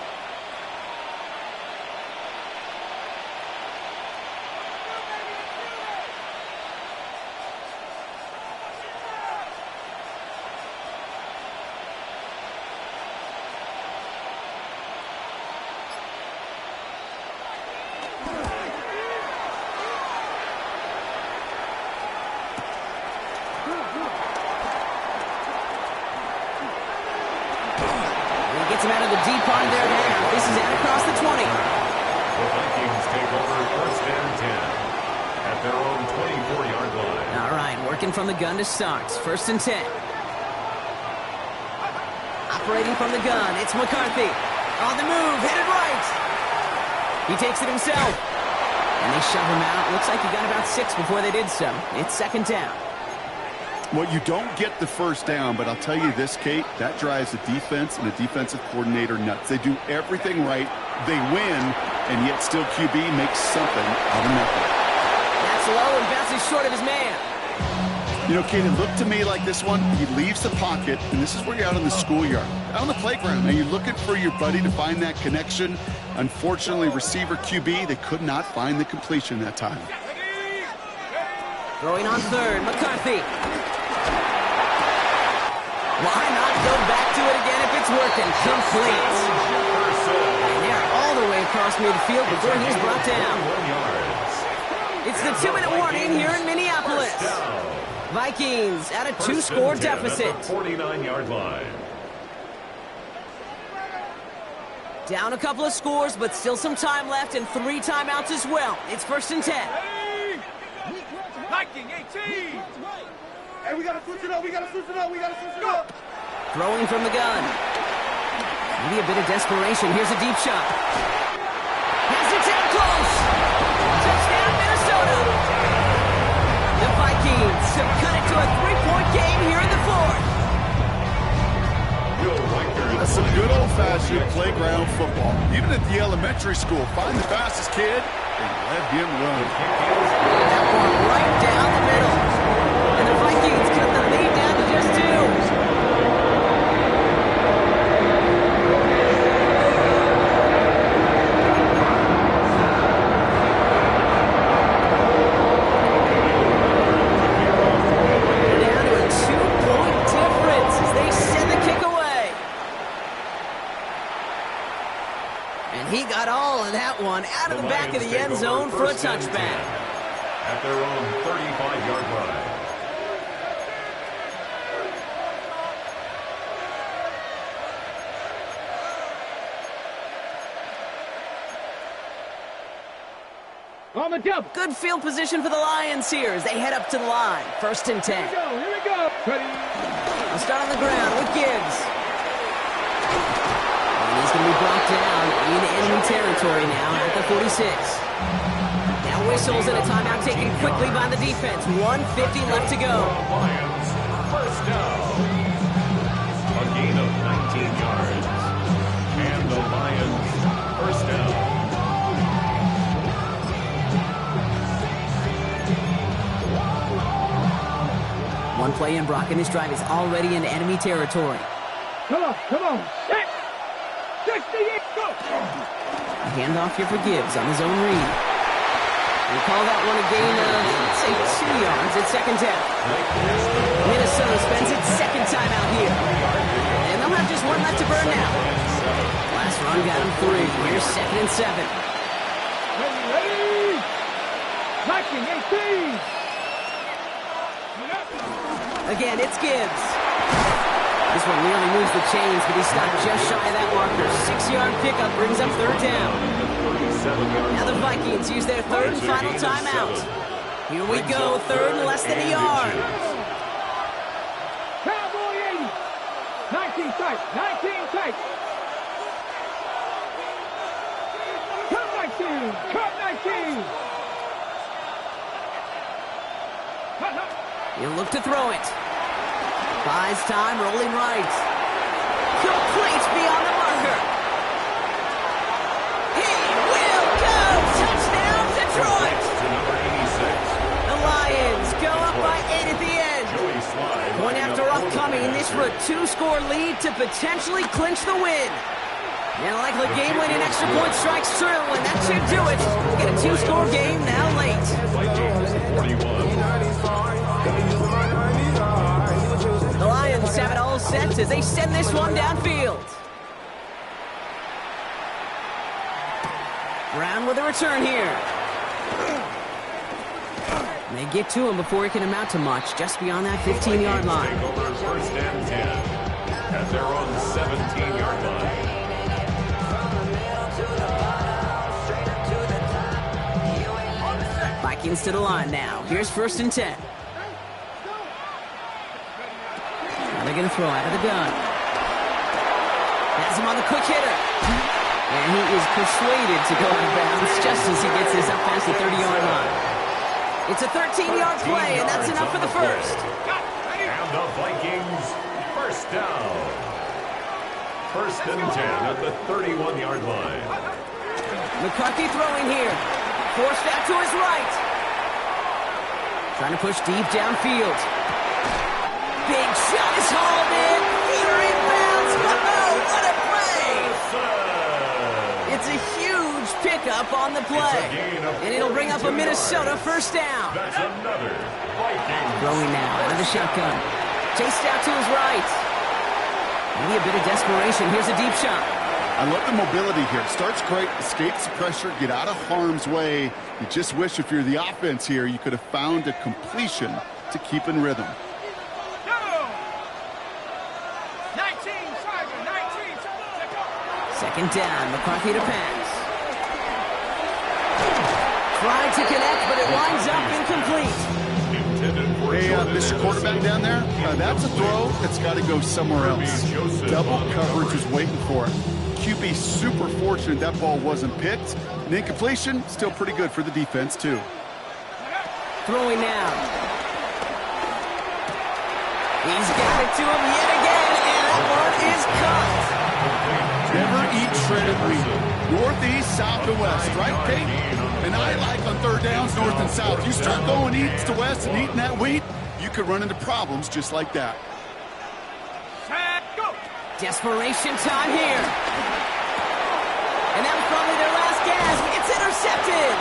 Gets him out of the deep part of their half. This is out across the 20. The Vikings take over first and 10 at their own 24-yard line. All right, working from the gun to start. First and 10. Operating from the gun, it's McCarthy. On the move, headed right. He takes it himself. And they shove him out. Looks like he got about 6 before they did so. It's second down. Well, you don't get the first down, but I'll tell you this, Kate, that drives the defense and the defensive coordinator nuts. They do everything right, they win, and yet still QB makes something out of nothing. That's low and bounces short of his man. You know, Kate, it looked to me like this one, he leaves the pocket, and this is where you're out in the schoolyard, out on the playground, and you're looking for your buddy to find that connection. Unfortunately, receiver QB, they could not find the completion that time. Throwing on third, McCarthy. Why not go back to it again if it's working? Complete. And they're all the way across midfield before he's brought down. It's the 2-minute warning here in Minneapolis. Vikings at a 2-score deficit. 49-yard line. Down a couple of scores, but still some time left and 3 timeouts as well. It's first and 10. Viking 18. Hey, we gotta switch it up. We gotta switch it up. We gotta switch it up. Throwing from the gun. Maybe a bit of desperation. Here's a deep shot. Has it down close. Touchdown, Minnesota. The Vikings have cut it to a 3-point game here in the fourth. That's some good old-fashioned playground football. Even at the elementary school, find the fastest kid and let him run. That one right down the middle. And the Vikings cut the lead down to just 2. Down to a 2-point difference as they send the kick away. And he got all of that one out of the back of the end zone for a touchback. At their own 35-yard line. On the jump. Good field position for the Lions here as they head up to the line. First and 10. Here we go. Here we go. Ready. We'll start on the ground with Gibbs. And he's going to be brought down in enemy territory now at the 46. Now whistles and a timeout taken quickly by the defense. 1:50 left to go. Lions, first down. A gain of 19 yards. And the Lions, first down. One play in, Brock, and his drive is already in enemy territory. Come on. Come on. 68. Go. A handoff here for Gibbs on his own read. We call that one a gain of, let's say, 2 yards at second down. Minnesota spends its second time out here. And they'll have just one left to burn now. Last run got him 3. Here's second and 7. Ready. Viking 18. Again, it's Gibbs. This one nearly moves the chains, but he stopped just shy of that marker. 6-yard pickup brings up third down. Now the Vikings use their third and final timeout. Here we go, third and less than a yard. Cowboy 80. 19 tight. 19 tight. Cut 19. He'll look to throw it. Buys time, rolling right. Complete beyond the marker. He will go! Touchdown, Detroit! To number 86. The Lions go up by 8 at the end. Joey Slye. Point after upcoming, this for a 2-score lead to potentially clinch the win. And likely game-winning extra point strikes through, and that should do it. Get a 2-score game now late. Vikings 41. The Lions have it all set as they send this one downfield. Brown with a return here. And they get to him before he can amount to much, just beyond that 15-yard line. Take over first and 10 at their own 17-yard line. Vikings to the line now. Here's first and 10. Now they're going to throw out of the gun. Has him on the quick hitter. And he is persuaded to go out of bounds just as he gets this up past the 30-yard line. It's a 13-yard play, and that's enough for the first. And the Vikings, first down. First and 10 at the 31-yard line. McCarthy throwing here. Forced out to his right. Trying to push deep downfield. Big shot is hauled in. Here in bounds. Oh, what a play! It's a huge pickup on the play. And it'll bring up a Minnesota first down. That's another Vikings. Throwing now out of the shotgun. Chased out to his right. Maybe a bit of desperation. Here's a deep shot. I love the mobility here. Starts great, escapes pressure, get out of harm's way. You just wish if you're the offense here, you could have found a completion to keep in rhythm. Second down, McCarthy to pass. Tried to connect, but it winds up incomplete. Hey, Mr. Quarterback down there, that's a throw that's got to go somewhere else. Double coverage is waiting for it. QB super fortunate that ball wasn't picked. And incompletion, still pretty good for the defense, too. Throwing now. He's got it to him yet again, and that one is caught. Never eat shredded wheat. Northeast, south, to west, right, Kate? And I like on third downs, north and south. You start going east to west and eating that wheat, you could run into problems just like that. Desperation time here. And that was probably their last gasp. It's intercepted.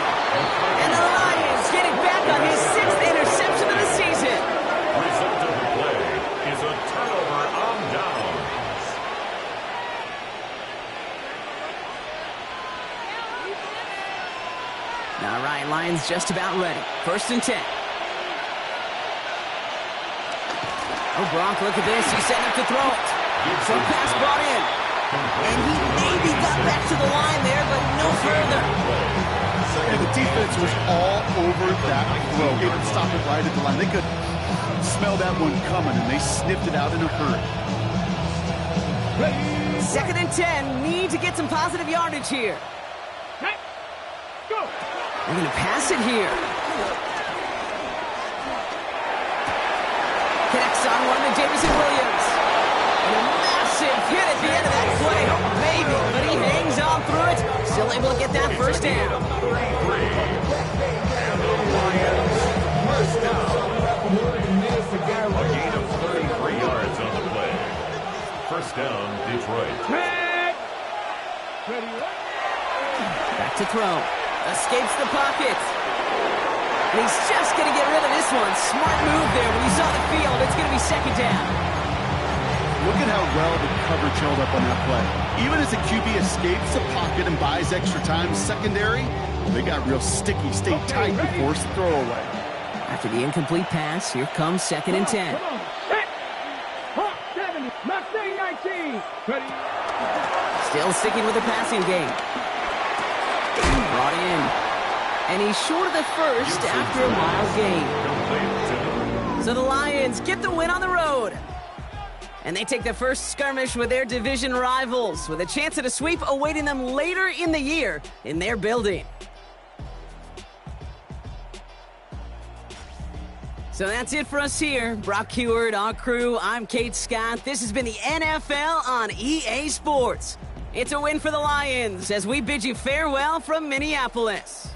And the Lions get it back on his 6th interception of the season. Result of the play is a turnover on downs. All right, Lions just about ready. First and 10. Oh, Gronk, look at this. He's setting up to throw it. So pass brought in. And he maybe got back to the line there, but no further. And the defense was all over that throw. They could stop it right at the line. They could smell that one coming, and they sniffed it out in a hurry. Second and 10. Need to get some positive yardage here. They're going to pass it here. Connects on one to Jameson Williams. And a massive hit at the end of that play. Maybe, but he hangs on through it. Still able to get that first down. And the Lions, first down. A gain of 33 yards on the play. First down, Detroit. Back to throw. Escapes the pocket. And he's just going to get rid of this one. Smart move there. When he saw the field, it's going to be second down. Look at how well the coverage held up on that play. Even as the QB escapes the pocket and buys extra time secondary, they got real sticky, stay tight and force the throwaway. After the incomplete pass, here comes second and 10. Come on. Set. Hawk 70. Mustang 19. Ready. Still sticking with the passing game. Brought in. And he's short of the first after a mile gain. So the Lions get the win on the road. And they take the first skirmish with their division rivals with a chance at a sweep awaiting them later in the year in their building. So that's it for us here. Brock Huard, our crew, I'm Kate Scott. This has been the NFL on EA Sports. It's a win for the Lions as we bid you farewell from Minneapolis.